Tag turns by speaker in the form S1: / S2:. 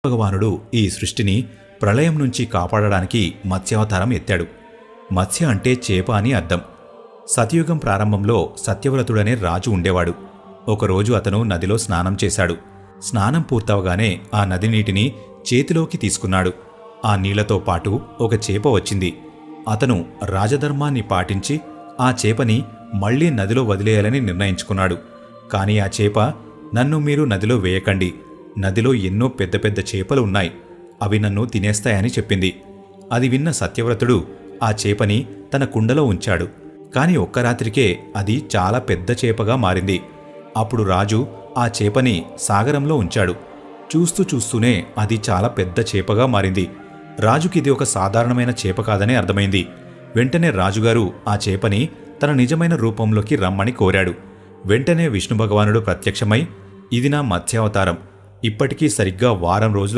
S1: భగవానుడు ఈ సృష్టిని ప్రళయం నుంచి కాపాడడానికి మత్స్యావతారం ఎత్తాడు. మత్స్య అంటే చేప అని అర్థం. సతయుగం ప్రారంభంలో సత్యవ్రతుడనే రాజు ఉండేవాడు. ఒకరోజు అతను నదిలో స్నానం చేశాడు. స్నానం పూర్తవగానే ఆ నది నీటిని చేతిలోకి తీసుకున్నాడు. ఆ నీళ్లతో పాటు ఒక చేప వచ్చింది. అతను రాజధర్మాన్ని పాటించి ఆ చేపని మళ్లీ నదిలో వదిలేయాలని నిర్ణయించుకున్నాడు. కాని ఆ చేప, నన్ను మీరు నదిలో వేయకండి, నదిలో ఎన్నో పెద్ద పెద్ద చేపలు ఉన్నాయి, అవి నన్ను తినేస్తాయని చెప్పింది. అది విన్న సత్యవ్రతుడు ఆ చేపని తన కుండలో ఉంచాడు. కాని ఒక్క రాత్రికే అది చాలా పెద్ద చేపగా మారింది. అప్పుడు రాజు ఆ చేపని సాగరంలో ఉంచాడు. చూస్తూ చూస్తూనే అది చాలా పెద్ద చేపగా మారింది. రాజుకిది ఒక సాధారణమైన చేప కాదని అర్థమైంది. వెంటనే రాజుగారు ఆ చేపని తన నిజమైన రూపంలోకి రమ్మని కోరాడు. వెంటనే విష్ణు భగవానుడు ప్రత్యక్షమై, ఇది నా మత్స్యావతారం, ఇప్పటికీ సరిగ్గా వారం రోజుల